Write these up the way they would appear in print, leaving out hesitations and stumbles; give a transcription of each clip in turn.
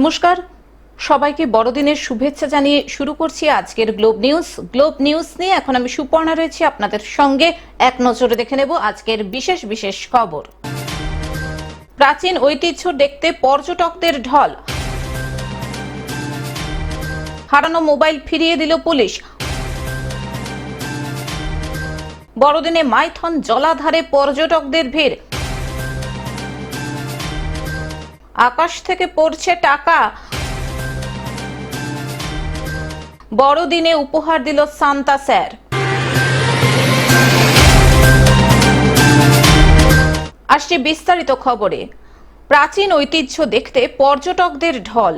নমস্কার, সবাইকে বড়দিনের শুভেচ্ছা জানিয়ে শুরু করছি আজকের গ্লোব নিউজ নিয়ে। এখন আমি সুপর্ণা রয়েছি আপনাদের সঙ্গে। এক নজরে দেখে নেব আজকের বিশেষ বিশেষ খবর। প্রাচীন ঐতিহ্য দেখতে পর্যটকদের ঢল, হারানো মোবাইল ফিরিয়ে দিল পুলিশ। বড়দিনে মাইথন জলাধারে পর্যটকদের ভিড়, আকাশ থেকে পড়ছে টাকা। বড়দিনে উপহার দিল সান্তা স্যার। আসছে বিস্তারিত খবরে। প্রাচীন ঐতিহ্য দেখতে পর্যটকদের ঢল।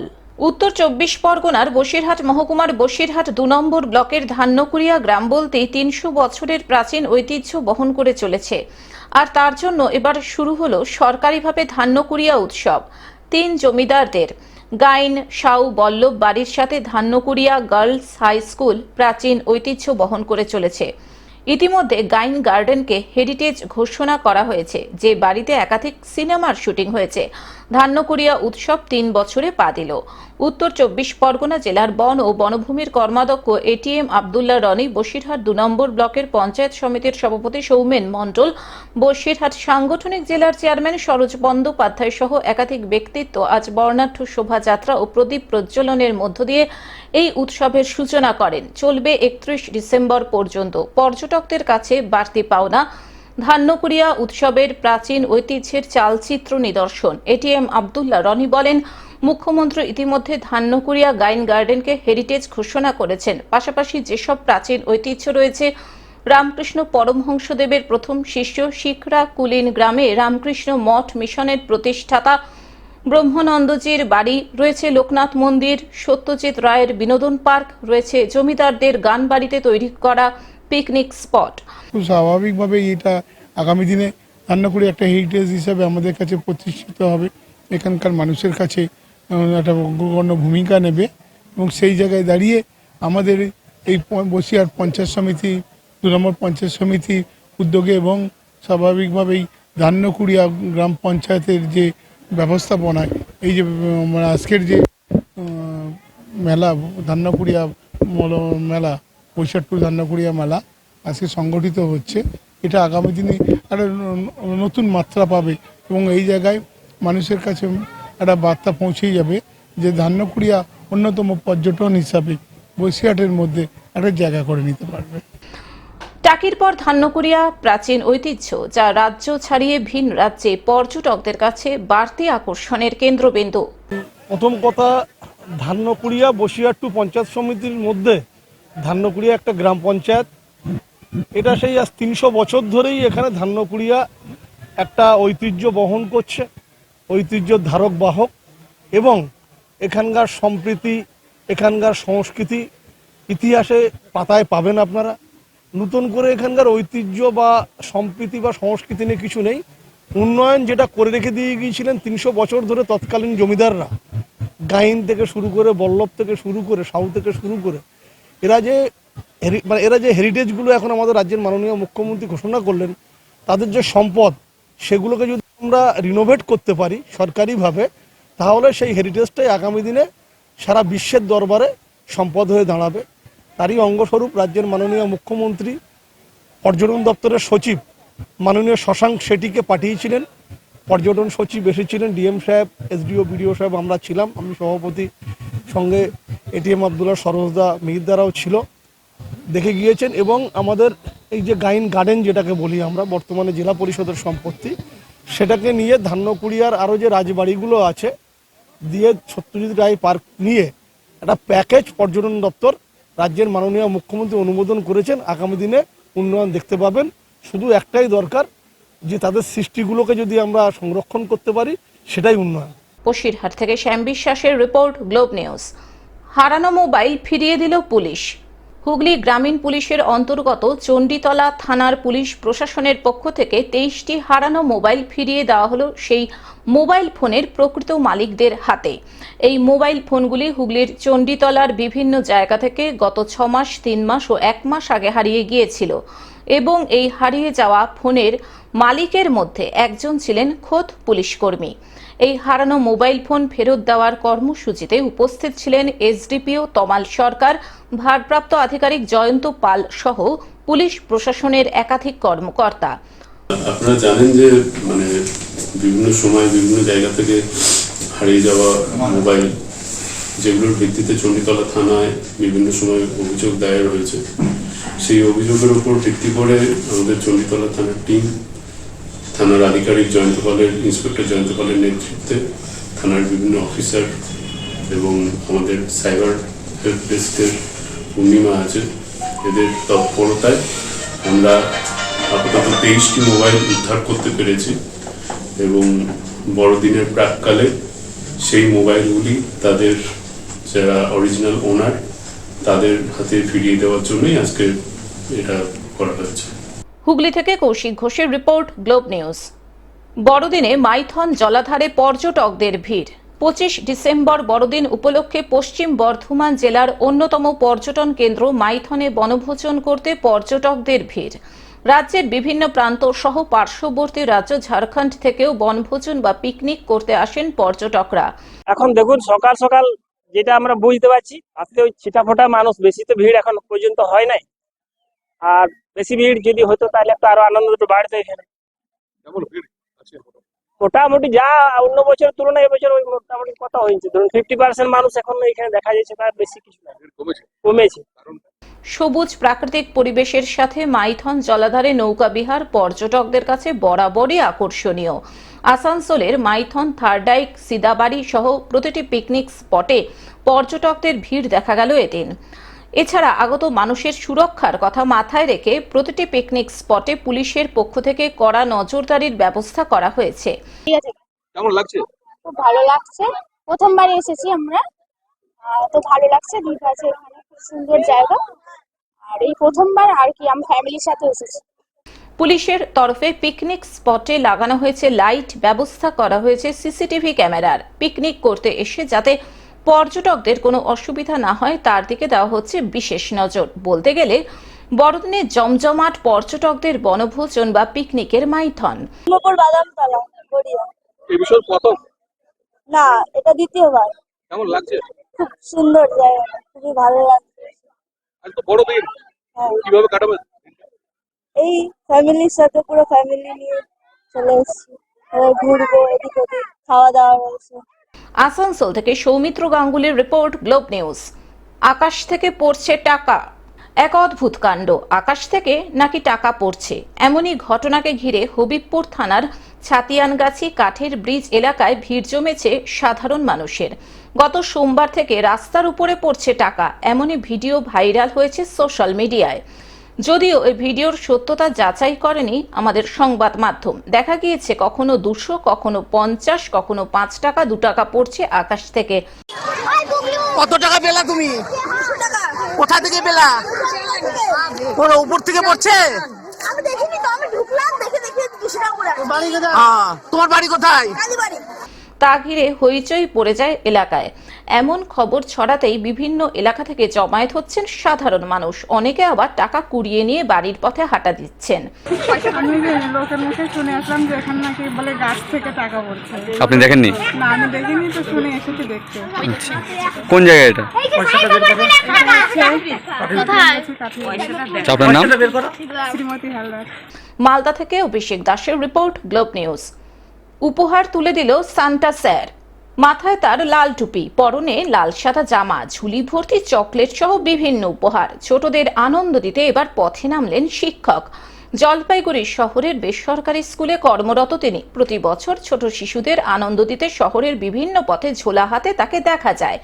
উত্তর 24 পরগনার বসিরহাট মহকুমার বসিরহাট 2 নম্বর ব্লকের ধান্যকুড়িয়া গ্রাম বলতে 300 বছরের প্রাচীন ঐতিহ্য বহন করে চলেছে। আর তার জন্য এবার শুরু হলো সরকারিভাবে ধান্যকুড়িয়া উৎসব। 3 জমিদারদের গাইন সাউ বল্লভ বাড়ির সাথে ধান্যকুড়িয়া গার্লস হাই স্কুল প্রাচীন ঐতিহ্য বহন করে চলেছে। ইতিমধ্যে গাইন গার্ডেনকে হেরিটেজ ঘোষণা করা হয়েছে, যে বাড়িতে একাধিক সিনেমার শুটিং হয়েছে। ধান্যকুড়িয়া উৎসব 3 বছরে পা দিল। উত্তর 24 পরগনা জেলার বন ও বনভূমির কর্মাধ্যক্ষ এটিএম আব্দুল্লাহ রনি, বসিরহাট 2 নম্বর ব্লকের পঞ্চায়েত সমিতির সভাপতি সৌমেন মণ্ডল, বসিরহাট সাংগঠনিক জেলার চেয়ারম্যান সরোজ বন্দ্যোপাধ্যায় সহ একাধিক ব্যক্তিত্ব আজ বর্ণাঢ্য শোভাযাত্রা ও প্রদীপ প্রজ্বলনের মধ্য দিয়ে এই উৎসবের সূচনা করেন। চলবে 31 ডিসেম্বর পর্যন্ত। পর্যটকদের কাছে বাড়তি পাওনা ধান্যকুড়িয়া উৎসবের প্রাচীন ঐতিহ্যের চালচিত্র নিদর্শন। এটিএম আব্দুল্লাহ রনি বলেন, মুখ্যমন্ত্রী ইতিমধ্যে ধান্যকুড়িয়া গাইন গার্ডেনকে হেরিটেজ ঘোষণা করেছেন। পাশাপাশি যেসব প্রাচীন ঐতিহ্য রয়েছে, রামকৃষ্ণ পরমহংসদেবের প্রথম শিষ্য শিখরা কুলিন গ্রামে রামকৃষ্ণ মঠ মিশনের প্রতিষ্ঠাতা ব্রহ্মানন্দজির বাড়ি রয়েছে, লোকনাথ মন্দির, সত্যজিৎ রায়ের বিনোদন পার্ক রয়েছে, জমিদারদের গান বাড়িতে তৈরি করা পিকনিক স্পট। স্বাভাবিকভাবে এটা আগামী দিনে ধান্যকুড়ি একটা হেরিটেজ হিসাবে আমাদের কাছে প্রতিষ্ঠিত হবে, এখানকার মানুষের কাছে একটা অগ্রগণ্য ভূমিকা নেবে। এবং সেই জায়গায় দাঁড়িয়ে আমাদের এই বসিরহাট পঞ্চায়েত সমিতি 2 নম্বর পঞ্চায়েত সমিতি উদ্যোগে এবং স্বাভাবিকভাবেই ধান্যকুড়িয়া গ্রাম পঞ্চায়েতের যে ব্যবস্থাপনায় এই যে আজকের যে মেলা ধান্যকুড়িয়া মেলা, বসিরহাট টু ধান্যকুড়িয়া মেলা আজকে সংগঠিত হচ্ছে, এটা আগামী দিনে একটা নতুন মাত্রা পাবে এবং এই জায়গায় মানুষের কাছে একটা বার্তা পৌঁছেই যাবে যে ধান্যকুড়িয়া অন্যতম পর্যটন হিসাবে বসিরহাটের মধ্যে একটা জায়গা করে নিতে পারবে। টাকির পর ধান্যকুড়িয়া প্রাচীন ঐতিহ্য, যা রাজ্য ছাড়িয়ে ভিন রাজ্যে পর্যটকদের কাছে বাড়তি আকর্ষণের কেন্দ্রবিন্দু। প্রথম কথা, ধান্যকুড়িয়া বসিরহাট টু পঞ্চায়েত সমিতির মধ্যে ধান্যকুড়িয়া একটা গ্রাম পঞ্চায়েত। এটা সেই আজ 300 বছর ধরেই এখানে ধান্যকুড়িয়া একটা ঐতিহ্য বহন করছে, ঐতিহ্যর ধারক বাহক। এবং এখানকার সম্প্রীতি, এখানকার সংস্কৃতি ইতিহাসে পাতায় পাবেন আপনারা। নতুন করে এখানকার ঐতিহ্য বা সম্প্রীতি বা সংস্কৃতি নিয়ে কিছু নেই। উন্নয়ন যেটা করে রেখে দিয়ে গিয়েছিলেন 300 বছর ধরে তৎকালীন জমিদাররা, গাইন থেকে শুরু করে বল্লভ থেকে শুরু করে সাউ থেকে শুরু করে, এরা যে হেরিটেজগুলো এখন আমাদের রাজ্যের মাননীয় মুখ্যমন্ত্রী ঘোষণা করলেন, তাদের যে সম্পদ, সেগুলোকে যদি আমরা রিনোভেট করতে পারি সরকারিভাবে, তাহলে সেই হেরিটেজটাই আগামী দিনে সারা বিশ্বের দরবারে সম্পদ হয়ে দাঁড়াবে। তারই অঙ্গস্বরূপ রাজ্যের মাননীয় মুখ্যমন্ত্রী পর্যটন দপ্তরের সচিব মাননীয় শশাঙ্ক শেঠিকে পাঠিয়েছিলেন। পর্যটন সচিব এসেছিলেন, ডিএম সাহেব, এসডিও, বিডিও সাহেব, আমরা ছিলাম, আমি সভাপতি, সঙ্গে এটিএম আব্দুল্লাহ, সরোজদা, মিহিরদারাও ছিল, দেখে গিয়েছেন। এবং আমাদের এই যে গাইন গার্ডেন যেটাকে বলি আমরা, বর্তমানে জেলা পরিষদের সম্পত্তি, সেটাকে নিয়ে ধান্যকুড়িয়ার আরও যে রাজবাড়িগুলো আছে দিয়ে সত্যজিৎ রায় পার্ক নিয়ে একটা প্যাকেজ পর্যটন দপ্তর রাজ্যের মাননীয় মুখ্যমন্ত্রী অনুমোদন করেছেন। আগামী দিনে উন্নয়ন দেখতে পাবেন। শুধু একটাই দরকার, যে তাদের সৃষ্টিগুলোকে যদি আমরা সংরক্ষণ করতে পারি, সেটাই উন্নয়ন। বসিরহাট থেকে শ্যাম বিশ্বাসের রিপোর্ট, গ্লোব নিউজ। হারানো মোবাইল ফিরিয়ে দিল পুলিশ। হুগলি গ্রামীণ পুলিশের অন্তর্গত চণ্ডীতলা থানার পুলিশ প্রশাসনের পক্ষ থেকে 23টি হারানো মোবাইল ফিরিয়ে দেওয়া হলো সেই মোবাইল ফোনের প্রকৃত মালিকদের হাতে। এই মোবাইল ফোনগুলি হুগলির চণ্ডীতলার বিভিন্ন জায়গা থেকে গত 6 মাস, 3 মাস ও 1 মাস আগে হারিয়ে গিয়েছিল এবং এই হারিয়ে যাওয়া ফোনের মালিকের মধ্যে একজন ছিলেন খোদ পুলিশ কর্মী। এই হারানো মোবাইল ফোন ফেরত দেওয়ার কর্মসূচিতে উপস্থিত ছিলেন এসডিপিও তমাল সরকার, ভারপ্রাপ্ত আধিকারিক জয়ন্ত পাল সহ পুলিশ প্রশাসনের একাধিক কর্মকর্তা। আপনারা জানেন যে বিভিন্ন সময় বিভিন্ন জায়গা থেকে হারিয়ে যাওয়া মোবাইল, যেগুলোর ভিত্তিতে চণ্ডীতলা থানায় বিভিন্ন সময় অভিযোগ দায়ের হয়েছে। সেই অভিযোগের উপর ভিত্তি করে আমাদের চণ্ডীতলা থানার টিম, থানার আধিকারিক ইন্সপেক্টর জয়ন্ত পালের নেতৃত্বে থানার বিভিন্ন অফিসার এবং আমাদের সাইবার হেল্প ডেস্কের পূর্ণিমা আছে, এদের তৎপরতায় আমরা আপাতত 23টি মোবাইল উদ্ধার করতে পেরেছি এবং বড়দিনের প্রাককালে সেই মোবাইলগুলি তাদের যারা অরিজিনাল ওনার তাদের হাতে ফিরিয়ে দেওয়ার জন্যই আজকে এটা করা হয়েছে। হুগলি থেকে কৌশিক ঘোষের রিপোর্ট, গ্লোব নিউজ। বড়দিনে মাইথন জলাধারে পর্যটকদের ভিড়। 25 ডিসেম্বর বড়দিন উপলক্ষে পশ্চিম বর্ধমান জেলার অন্যতম পর্যটন কেন্দ্র মাইথনে বনভোজন করতে পর্যটকদের ভিড়। রাজ্যের বিভিন্ন প্রান্ত সহ পার্শ্ববর্তী রাজ্য ঝাড়খণ্ড থেকেও বনভোজন বা পিকনিক করতে আসেন পর্যটকরা। এখন দেখুন সকাল সকাল যেটা আমরা বুঝতে পারছি, আজকে ওই ছিটাফোটা মানুষ, বেশি তো ভিড় এখন পর্যন্ত হয় নাই। আর বেশি ভিড় যদি হতো তাহলে একটু আরো আনন্দ একটু বাড়তো এখানে। মোটামুটি যা অন্য বছরের তুলনায় এবছর ওই মোটামুটি কত হয়েছে, ধরুন 50% মানুষ এখন এখানে দেখা যাচ্ছে, তার বেশি কিছু না, কমেছে। সবুজ প্রাকৃতিক পরিবেশের সাথে মাইথন জলাধারে নৌকা বিহার পর্যটকদের কাছে বরাবরই আকর্ষণীয়। আসানসোলের মাইথন, থার্ডাইক, সিদাবাড়ি সহ প্রতিটি পিকনিক স্পটে পর্যটকদের ভিড় দেখা গেল এদিন। এছাড়া আগত মানুষের সুরক্ষার কথা মাথায় রেখে প্রতিটি পিকনিক স্পটে পুলিশের পক্ষ থেকে কড়া নজরদারির ব্যবস্থা করা হয়েছে। কেমন লাগছে? খুব ভালো লাগছে, প্রথমবার এসেছি আমরা, তো ভালো লাগছে। দীঘা আছে এখানে, খুব সুন্দর জায়গা, আর এই প্রথমবার আর কি আমরা ফ্যামিলির সাথে এসেছি। পুলিশের তরফে পিকনিক স্পটে লাগানো হয়েছে লাইট, ব্যবস্থা করা হয়েছে সিসিটিভি ক্যামেরার। পিকনিক করতে এসে যাতে পর্যটকদের কোনো অসুবিধা না হয় তার দিকে দেওয়া হচ্ছে বিশেষ নজর। বলতে গেলে বড়দিনে জমজমাট পর্যটকদের বনভোজন বা পিকনিকের মাইথন। বাদামতলা, গড়িয়া। এই বিষয় প্রথম? না, এটা দ্বিতীয়বার। কেমন লাগছে? খুব সুন্দর জায়গা, খুবই ভালো লাগছে। আজ তো বড়দিন, কিভাবে কাটাবে? এই ফ্যামিলির সাথে, পুরো ফ্যামিলি নিয়ে চলে এসেছি, ঘুরবো, এদিক ওদিক, খাওয়া দাওয়া হয়েছে। আসানসোল থেকে সৌমিত্র গাঙ্গুলির রিপোর্ট, গ্লোব নিউজ। আকাশ থেকে পড়ছে টাকা, এক অদ্ভুত কাণ্ড। আকাশ থেকে নাকি টাকা পড়ছে, এমনই ঘটনাকে ঘিরে হবিবপুর থানার ছাতিয়ানগাছি কাঠের ব্রিজ এলাকায় ভিড় জমেছে সাধারণ মানুষের। গত সোমবার থেকে রাস্তার উপরে পড়ছে টাকা, এমনই ভিডিও ভাইরাল হয়েছে সোশ্যাল মিডিয়ায়। যদিও এই ভিডিওর সত্যতা যাচাই করেনি আমাদের সংবাদ মাধ্যম। দেখা গিয়েছে কখনো 200, কখনো 50, কখনো 5 টাকা, 2 টাকা পড়ছে আকাশ থেকে। কত টাকা পেলা তুমি? কোথা থেকে পেলা? ওরা উপর থেকে পড়ছে? আমি দেখিনি তো, আমি ঢুকলাম, দেখে 200 টাকা করে। তোমার বাড়ি কোথায়? তা ঘিরে হইচই পড়ে যায় এলাকায়। এমন খবর ছড়াতেই বিভিন্ন এলাকা থেকে জমায়েত হচ্ছেন সাধারণ মানুষ। অনেকে আবার টাকা কুড়িয়ে নিয়ে বাড়ির পথে হাঁটা দিচ্ছেন। আমি লোকের মুখে শুনে আসলাম যে এখানে নাকি বলে গাছ থেকে টাকা পড়ছে। আপনি দেখেননি? না, আমি দেখিনি, তো শুনে এসেছি দেখতে। কোন জায়গায় এটা? আপনার নাম? শ্রীমতী হালদার। মালদা থেকে অভিষেক দাসের রিপোর্ট, গ্লোব নিউজ। উপহার তুলে দিল সান্টা স্যার। মাথায় তার লাল টুপি, পরনে লাল সাদা জামা, ঝুলি ভর্তি চকলেট সহ বিভিন্ন উপহার। ছোটদের আনন্দ দিতে এবার পথে নামলেন শিক্ষক। জলপাইগুড়ি শহরের বেসরকারি স্কুলে কর্মরত তিনি। প্রতি বছর ছোট শিশুদের আনন্দ দিতে শহরের বিভিন্ন পথে ঝোলা হাতে তাকে দেখা যায়।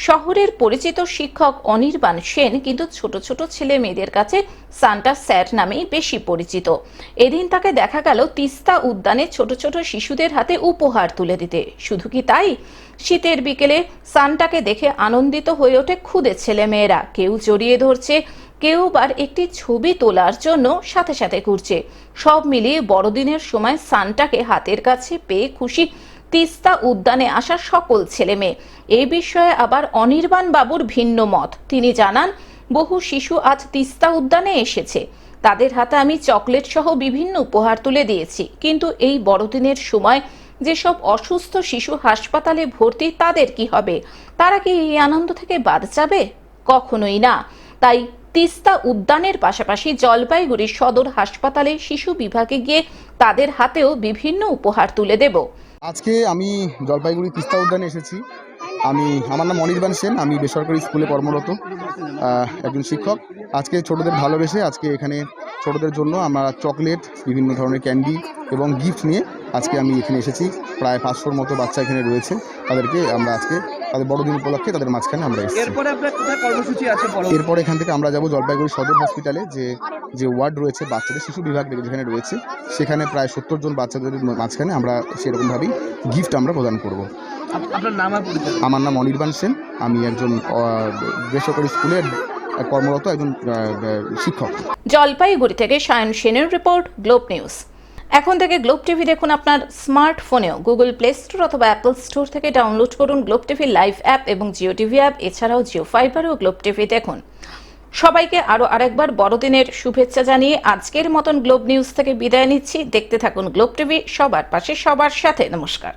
শহরের পরিচিত শিক্ষক অনির্বাণ সেন কিন্তু ছোট ছোট ছেলে মেয়েদের কাছে সান্টা স্যার নামেই বেশি পরিচিত। এদিন তাকে দেখা গেল তিস্তা উদ্যানে ছোট ছোট শিশুদের হাতে উপহার তুলে দিতে। শুধু কি তাই, শীতের বিকেলে সান্টাকে দেখে আনন্দিত হয়ে ওঠে খুদে ছেলে মেয়েরা। কেউ জড়িয়ে ধরছে, কেউ বার একটি ছবি তোলার জন্য সাথে সাথে ঘুরছে। সব মিলিয়ে বড়দিনের সময় সান্টাকে হাতের কাছে পেয়ে খুশি তিস্তা উদ্যানে আসা সকল ছেলে মেয়ে। এই বিষয়ে আবার অনির্বাণ বাবুর ভিন্ন মত। তিনি জানান, বহু শিশু আজ তিস্তা উদ্যানে এসেছে, তাদের হাতে আমি চকলেট সহ বিভিন্ন উপহার তুলে দিয়েছি, কিন্তু এই বড়দিনের সময় যেসব অসুস্থ শিশু হাসপাতালে ভর্তি তাদের কি হবে? তারা কি এই আনন্দ থেকে বাদ যাবে? কখনোই না। তাই তিস্তা উদ্যানের পাশাপাশি জলপাইগুড়ি সদর হাসপাতালে শিশু বিভাগে গিয়ে তাদের হাতেও বিভিন্ন উপহার তুলে দেব। আজকে আমি জলপাইগুড়ি তিস্তা উদ্যানে এসেছি। আমার নাম অনির্বাণ সেন, আমি বেসরকারি স্কুলে কর্মরত একজন শিক্ষক। আজকে ছোটদের ভালোবেসে আজকে এখানে ছোটদের জন্য আমরা চকলেট, বিভিন্ন ধরনের ক্যান্ডি এবং গিফট নিয়ে আজকে আমি এখানে এসেছি। প্রায় 500-র মতো বাচ্চা এখানে রয়েছে। তাদেরকে আমরা আজকে তাদের বড়দিন উপলক্ষে তাদের মাঝখানে আমরা এসেছি। এরপরে এখান থেকে আমরা যাব জলপাইগুড়ি সদর হসপিটালে, যে ওয়ার্ড রয়েছে বাচ্চাদের শিশু বিভাগ যেখানে রয়েছে, সেখানে প্রায় 70 জন বাচ্চাদের মাঝখানে আমরা সেরকমভাবেই গিফট আমরা প্রদান করব। আপনার নাম আর পরিচয়? আমার নাম অনির্বাণ সেন, আমি একজন বেসরকারি স্কুলের কর্মরত একজন শিক্ষক। জলপাইগুড়ি থেকে সায়ন সেনের রিপোর্ট, গ্লোব নিউজ। এখন থেকে গ্লোব টিভি দেখুন আপনার স্মার্টফোনেও। গুগল প্লে স্টোর অথবা অ্যাপল স্টোর থেকে ডাউনলোড করুন গ্লোব টিভি লাইভ অ্যাপ এবং জিও টিভি অ্যাপ। এছাড়াও জিও ফাইবারেও গ্লোব টিভি দেখুন। সবাইকে আরও আরেকবার বড়দিনের শুভেচ্ছা জানিয়ে আজকের মতন গ্লোব নিউজ থেকে বিদায় নিচ্ছি। দেখতে থাকুন গ্লোব টিভি, সবার পাশে সবার সাথে। নমস্কার।